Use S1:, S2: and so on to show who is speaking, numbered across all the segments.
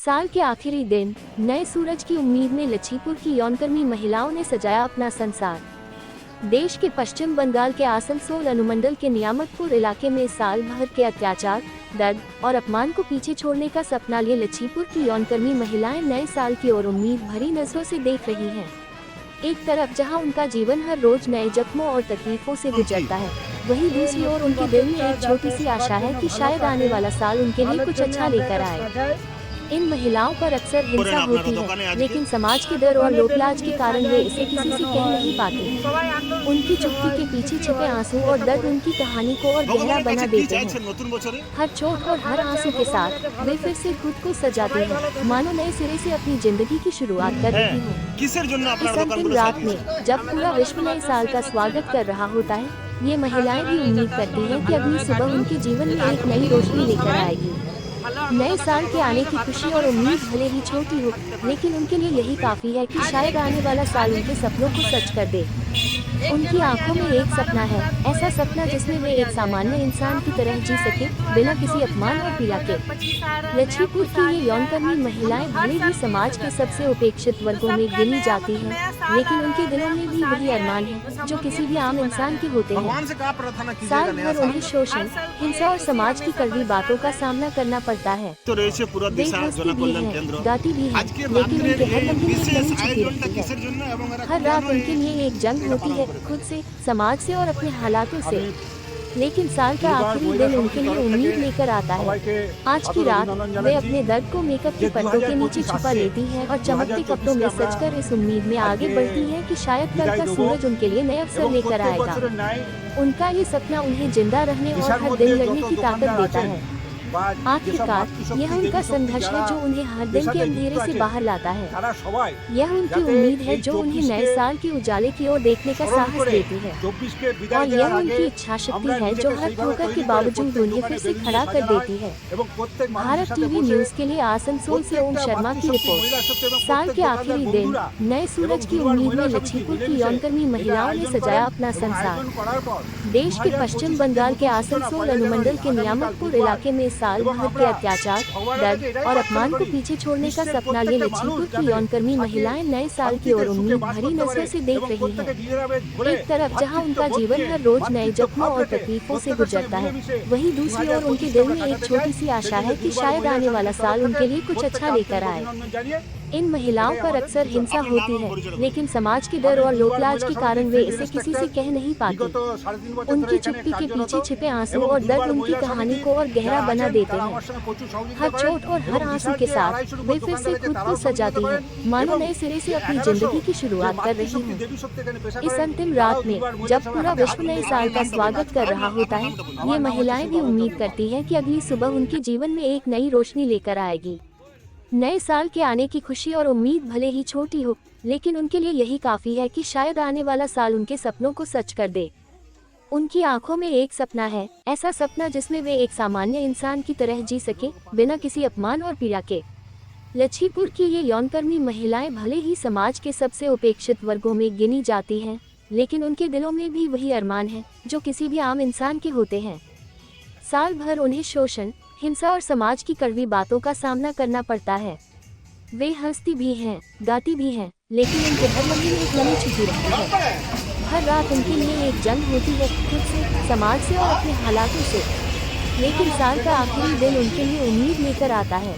S1: साल के आखिरी दिन नए सूरज की उम्मीद में लछीपुर की यौनकर्मी महिलाओं ने सजाया अपना संसार। देश के पश्चिम बंगाल के आसनसोल अनुमंडल के नियामतपुर इलाके में साल भर के अत्याचार, दर्द और अपमान को पीछे छोड़ने का सपना लिए लछीपुर की यौनकर्मी महिलाएं नए साल की ओर उम्मीद भरी नजरों से देख रही हैं। एक तरफ जहां उनका जीवन हर रोज नए जख्मों और तकलीफों से गुजरता है, वहीं दूसरी ओर उनके दिल में एक छोटी सी आशा है कि शायद आने वाला साल उनके लिए कुछ अच्छा लेकर आए। इन महिलाओं पर अक्सर हिंसा होती है, लेकिन समाज के डर और लोकलाज के कारण वे इसे किसी से कह नहीं पाते। उनकी चुप्पी के पीछे छिपे आंसू और दर्द उनकी कहानी को और गहरा बना देते हैं। हर चोट और हर आंसू के साथ वे फिर से खुद को सजाते हैं, मानो नए सिरे से अपनी जिंदगी की शुरुआत कर रही हूँ। इस अंतिम रात में जब पूरा विश्व नए साल का स्वागत कर रहा होता है, ये महिलाएं भी उम्मीद करती हैं कि अगली सुबह उनके जीवन में एक नई रोशनी लेकर आएगी। नए साल के आने की खुशी और उम्मीद भले ही छोटी हो, लेकिन उनके लिए यही काफी है कि शायद आने वाला साल उनके सपनों को सच कर दे। उनकी आंखों में एक सपना है, ऐसा सपना जिसमें वे एक सामान्य इंसान की तरह जी सके, बिना किसी अपमान और पीड़ा के। लछीपुर की ये यौनकर्मी महिलाएं भले ही समाज के सबसे उपेक्षित वर्गों में गिनी जाती हैं, लेकिन उनके दिलों में भी वही अरमान है जो किसी भी आम इंसान के होते हैं। साल भर उन्हें शोषण, हिंसा और समाज की कड़वी बातों का सामना करना पड़ता है। वे हंसती भी हैं, गाती भी हैं, लेकिन उनके हर लम्हे में कमी छिपी रहती है। हर रात उनके लिए एक जंग होती है, खुद से, समाज से और अपने हालातों से। लेकिन साल का आखिरी दिन उनके लिए उम्मीद लेकर आता है। आज की रात वे अपने दर्द को मेकअप की परतों के नीचे छुपा लेती हैं और चमकते कपड़ों में सजकर इस उम्मीद में आगे बढ़ती हैं कि शायद कल का सूरज उनके लिए नए अवसर लेकर आएगा। उनका ये सपना उन्हें जिंदा रहने और हर दिन लड़ने की ताकत देता है। आखिरकार यह उनका संघर्ष है जो उन्हें हर दिन के अंधेरे से बाहर लाता है। यह उनकी उम्मीद है जो उन्हें नए साल के उजाले की ओर देखने का साहस देती है, और यह उनकी इच्छा शक्ति है जो हर ठोकर के बावजूद उन्हें फिर से खड़ा कर देती है। भारत टीवी न्यूज के लिए आसनसोल से ओम शर्मा की रिपोर्ट। साल के आखिरी दिन नए सूरज की उम्मीद में लछीपुर की यौनकर्मी महिलाओं ने सजाया अपना संसार। देश के पश्चिम बंगाल के आसनसोल अनुमंडल के नियामतपुर इलाके में साल भर के अत्याचार, दर्द और अपमान को पीछे छोड़ने का सपना लिए लछीपुर की यौनकर्मी महिलाएं नए साल की ओर उम्मीद भरी नजरों से देख रही हैं। एक तरफ जहां उनका जीवन हर रोज नए जख्मों और तकलीफों से गुजरता है, वहीं दूसरी ओर उनके दिल में एक छोटी सी आशा है कि शायद आने वाला साल उनके लिए कुछ अच्छा लेकर आए। इन महिलाओं पर अक्सर हिंसा होती है, लेकिन समाज के डर और लोकलाज के कारण वे इसे किसी से कह नहीं पाती। उनकी चुप्पी के पीछे छिपे आंसू और दर्द उनकी कहानी को और गहरा बना देते हैं। हर चोट और हर आंसू के साथ वे फिर से खुद को सजाती हैं, मानो नए सिरे से अपनी जिंदगी की शुरुआत कर रही हूँ। इस अंतिम रात में जब पूरा विश्व नए साल का स्वागत कर रहा होता है, ये महिलाएं भी उम्मीद करती हैं कि अगली सुबह उनके जीवन में एक नई रोशनी लेकर आएगी। नए साल के आने की खुशी और उम्मीद भले ही छोटी हो, लेकिन उनके लिए यही काफी है कि शायद आने वाला साल उनके सपनों को सच कर दे। उनकी आंखों में एक सपना है, ऐसा सपना जिसमें वे एक सामान्य इंसान की तरह जी सके, बिना किसी अपमान और पीड़ा के। लछीपुर की ये यौनकर्मी महिलाएं भले ही समाज के सबसे उपेक्षित वर्गों में गिनी जाती हैं, लेकिन उनके दिलों में भी वही अरमान है जो किसी भी आम इंसान के होते हैं। साल भर उन्हें शोषण, हिंसा और समाज की कड़वी बातों का सामना करना पड़ता है। वे हंसती भी हैं, गाती भी हैं, लेकिन उनके हर लम्हे में एक नमी छिपी रहती है। हर रात उनके लिए एक जंग होती है, खुद से, समाज से और अपने हालातों से। लेकिन साल का आखिरी दिन उनके लिए उम्मीद लेकर आता है।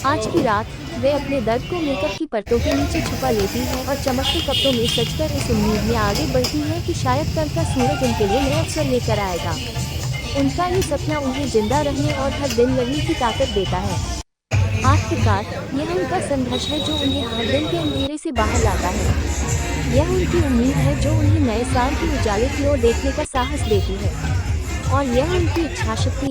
S1: आज की रात वे अपने दर्द को मेकअप की परतों के नीचे छुपा लेती हैं और चमकते कपड़ों में सजकर इस उम्मीद में आगे बढ़ती हैं कि शायद कल का सूरज उनके लिए नया अवसर लेकर आएगा। उनका ये सपना उन्हें जिंदा रहने और हर दिन लड़ने की ताकत देता है। आखिरकार यह उनका संघर्ष है जो उन्हें हर दिन के अंधेरे से बाहर लाता है। यह उनकी उम्मीद है जो उन्हें नए साल के उजाले की ओर देखने का साहस देती है, और यह उनकी इच्छा शक्ति है